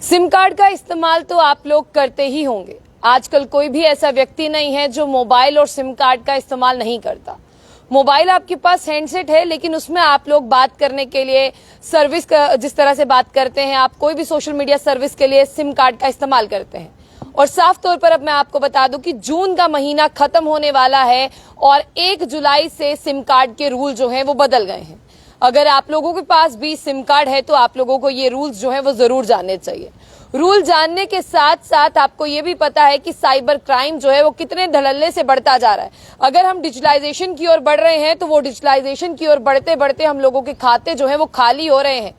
SIM card का इस्तेमाल तो आप लोग करते ही होंगे। आजकल कोई भी ऐसा व्यक्ति नहीं है जो मोबाइल और सिम कार्ड का इस्तेमाल नहीं करता। मोबाइल आपके पास हैंडसेट है, लेकिन उसमें आप लोग बात करने के लिए सर्विस का जिस तरह से बात करते हैं, आप कोई भी सोशल मीडिया सर्विस के लिए सिम कार्ड का इस्तेमाल करते हैं। और साफ तौर पर अब मैं आपको बता दूं कि जून का महीना खत्म होने वाला है और 1 जुलाई से सिम कार्ड के रूल जो हैं वो बदल गए हैं। अगर आप लोगों के पास भी सिम कार्ड है तो आप लोगों को ये रूल्स जो है वो जरूर जानने चाहिए। रूल जानने के साथ साथ आपको ये भी पता है कि साइबर क्राइम जो है वो कितने धड़ल्ले से बढ़ता जा रहा है। अगर हम डिजिटलाइजेशन की ओर बढ़ रहे हैं तो वो डिजिटलाइजेशन की ओर बढ़ते बढ़ते हम लोगों के खाते जो है वो खाली हो रहे हैं।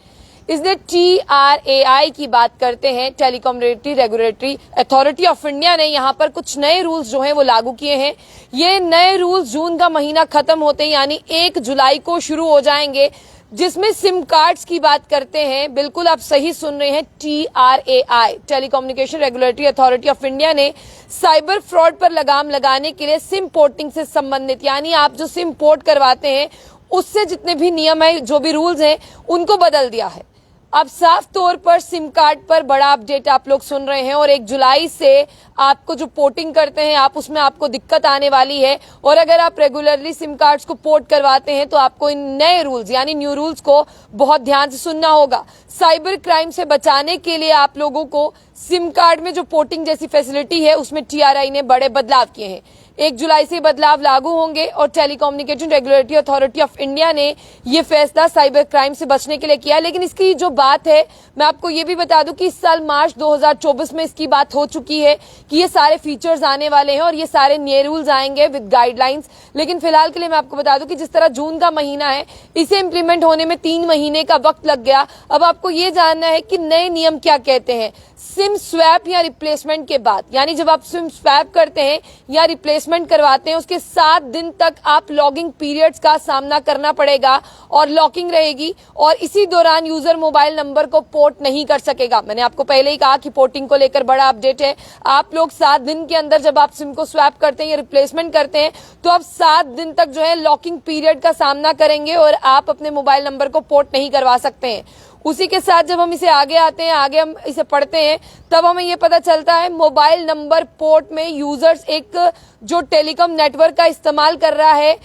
इसलिए TRAI की बात करते हैं, telecommunication regulatory authority of India ने यहाँ पर कुछ नए रूल्स जो हैं वो लागू किए हैं। ये नए रूल्स जून का महीना खत्म होते हैं यानी 1 जुलाई को शुरू हो जाएंगे, जिसमें सिम कार्ड्स की बात करते हैं। बिल्कुल आप सही सुन रहे हैं, TRAI telecommunication regulatory authority of India ने साइबर फ्रॉड पर लगाम लगाने के लिए सिम पोर्टिंग से संबंधित यानी आप जो सिम पोर्ट करवाते हैं उससे जितने भी नियम है, जो भी रूल्स हैं, उनको बदल दिया है। अब साफ तौर पर सिम कार्ड पर बड़ा अपडेट आप लोग सुन रहे हैं और 1 जुलाई से आपको जो पोर्टिंग करते हैं आप उसमें आपको दिक्कत आने वाली है। और अगर आप रेगुलरली सिम कार्ड्स को पोर्ट करवाते हैं तो आपको इन नए रूल्स यानी न्यू रूल्स को बहुत ध्यान से सुनना होगा। साइबर क्राइम से बचाने के लिए आप लोगों को सिम कार्ड में जो पोर्टिंग जैसी फैसिलिटी है उसमें TRAI ने बड़े बदलाव किए हैं। 1 जुलाई से बदलाव लागू होंगे और telecommunication regulatory authority of India ने ये फैसला साइबर क्राइम से बचने के लिए किया। लेकिन इसकी जो बात है, मैं आपको ये भी बता दूं कि इस साल मार्च 2024 में इसकी बात हो चुकी है कि ये सारे फीचर्स आने वाले हैं और ये सारे नए रूल्स आएंगे विद गाइडलाइंस। लेकिन फिलहाल के लिए मैं आपको बता दूं कि जिस तरह जून का महीना है, इसे इम्प्लीमेंट होने में 3 महीने का वक्त लग गया। अब आपको ये जानना है कि नए नियम क्या कहते हैं। सिम स्वैप या रिप्लेसमेंट के बाद यानी जब आप सिम स्वैप करते हैं या रिप्लेसमेंट करवाते हैं उसके 7 दिन तक आप लॉगिंग पीरियड्स का सामना करना पड़ेगा और लॉकिंग रहेगी और इसी दौरान यूजर मोबाइल नंबर को पोर्ट नहीं कर सकेगा। मैंने आपको पहले ही कहा कि पोर्टिंग को लेकर बड़ा अपडेट है। आप लोग 7 दिन के अंदर जब आप सिम को स्वैप करते हैं या रिप्लेसमेंट करते हैं तो आप 7 दिन तक जो है लॉकिंग पीरियड का सामना करेंगे और आप अपने मोबाइल नंबर को पोर्ट नहीं करवा सकते हैं। उसी के साथ जब हम इसे आगे आते हैं, आगे हम इसे पढ़ते हैं, तब हमें ये पता चलता है मोबाइल नंबर पोर्ट में यूजर्स एक जो टेलीकॉम नेटवर्क का इस्तेमाल कर रहा है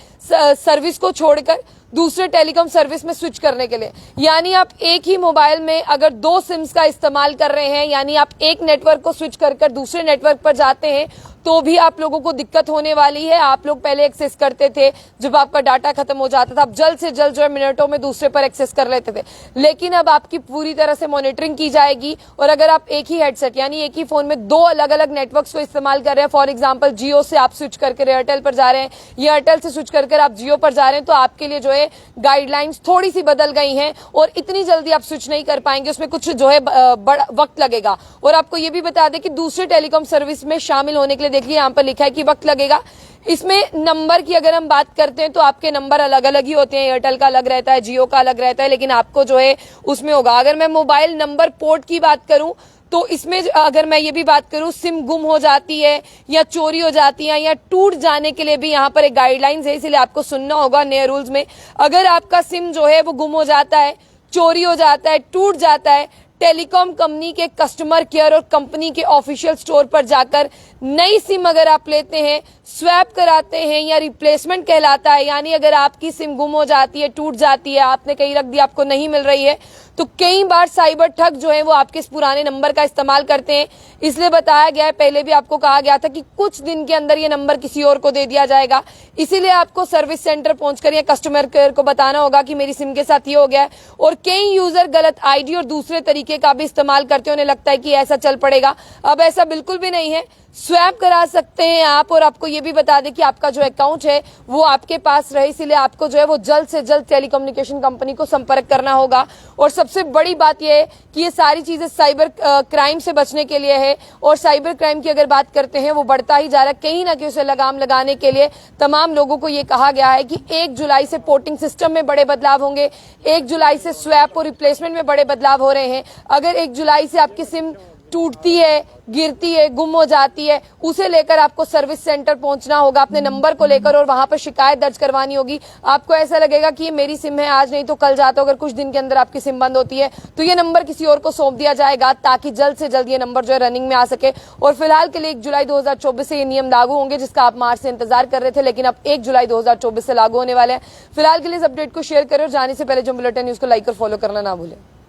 सर्विस को छोड़कर दूसरे टेलीकॉम सर्विस में स्विच करने के लिए। यानी आप एक ही मोबाइल में अगर 2 सिम्स का इस्तेमाल कर रहे हैं यानी आप एक नेटवर्क को स्विच कर दूसरे नेटवर्क पर जाते हैं तो भी आप लोगों को दिक्कत होने वाली है। आप लोग पहले एक्सेस करते थे, जब आपका डाटा खत्म हो जाता था आप जल्द से जल्द जो है मिनटों में दूसरे पर एक्सेस कर लेते थे। लेकिन अब आपकी पूरी तरह से मॉनिटरिंग की जाएगी और अगर आप एक ही हेडसेट यानी एक ही फोन में 2 अलग अलग नेटवर्क्स को इस्तेमाल कर रहे हैं, फॉर एग्जाम्पल जियो से आप स्विच करके एयरटेल पर जा रहे हैं या एयरटेल से स्विच कर आप जियो पर जा रहे हैं, तो आपके लिए जो है गाइडलाइंस थोड़ी सी बदल गई हैं और इतनी जल्दी आप स्विच नहीं कर पाएंगे, उसमें कुछ जो है बड़ा वक्त लगेगा। और आपको ये भी बता दें कि दूसरे टेलीकॉम सर्विस में शामिल होने के लिए देखिए यहाँ पर लिखा है कि वक्त लगेगा। इसमें नंबर की अगर हम बात करते हैं तो आपके नंबर अलग अलग ही होते हैं, एयरटेल का अलग रहता है, जियो का अलग रहता है, लेकिन आपको जो है उसमें होगा। अगर मैं मोबाइल नंबर पोर्ट की बात करूं तो इसमें अगर मैं ये भी बात करूं सिम गुम हो जाती है या चोरी हो जाती है या टूट जाने के लिए भी यहाँ पर एक गाइडलाइंस है, इसलिए आपको सुनना होगा नए रूल्स में। अगर आपका सिम जो है वो गुम हो जाता है, चोरी हो जाता है, टूट जाता है, टेलीकॉम कंपनी के कस्टमर केयर और कंपनी के ऑफिशियल स्टोर पर जाकर नई सिम अगर आप लेते हैं, स्वैप कराते हैं या रिप्लेसमेंट कहलाता है, यानी अगर आपकी सिम गुम हो जाती है, टूट जाती है, आपने कहीं रख दी, आपको नहीं मिल रही है, तो कई बार साइबर ठग जो है वो आपके इस पुराने नंबर का इस्तेमाल करते हैं। इसलिए बताया गया है, पहले भी आपको कहा गया था कि कुछ दिन के अंदर ये नंबर किसी और को दे दिया जाएगा। इसीलिए आपको सर्विस सेंटर पहुंचकर या कस्टमर केयर को बताना होगा कि मेरी सिम के साथ ये हो गया है। और कई यूजर गलत आईडी और दूसरे तरीके का भी इस्तेमाल करते हैं, उन्हें लगता है कि ऐसा चल पड़ेगा। अब ऐसा बिल्कुल भी नहीं है, स्वैप करा सकते हैं आप। और आपको ये भी बता दें कि आपका जो अकाउंट है वो आपके पास रहे, इसीलिए आपको जो है वो जल्द से जल्द टेलीकम्युनिकेशन कंपनी को संपर्क करना होगा। और सबसे बड़ी बात यह है कि ये सारी चीजें साइबर क्राइम से बचने के लिए है और साइबर क्राइम की अगर बात करते हैं वो बढ़ता ही जा रहा है। कहीं ना कहीं उसे लगाम लगाने के लिए तमाम लोगों को ये कहा गया है कि 1 जुलाई से पोर्टिंग सिस्टम में बड़े बदलाव होंगे, 1 जुलाई से स्वैप और रिप्लेसमेंट में बड़े बदलाव हो रहे हैं। अगर 1 जुलाई से आपकी सिम टूटती है, गिरती है, गुम हो जाती है, उसे लेकर आपको सर्विस सेंटर पहुंचना होगा अपने नंबर को लेकर और वहां पर शिकायत दर्ज करवानी होगी। आपको ऐसा लगेगा कि ये मेरी सिम है, आज नहीं तो कल जाता, अगर कुछ दिन के अंदर आपकी सिम बंद होती है तो ये नंबर किसी और को सौंप दिया जाएगा ताकि जल्द से जल्द ये नंबर जो है रनिंग में आ सके। और फिलहाल के लिए 1 जुलाई 2024 से ये नियम लागू होंगे, जिसका आप मार्च से इंतजार कर रहे थे, लेकिन अब 1 जुलाई 2024 से लागू होने वाले हैं। फिलहाल के लिए इस अपडेट को शेयर करें और जाने से पहले जो बुलेटिन न्यूज को लाइक और फॉलो करना ना भूलें।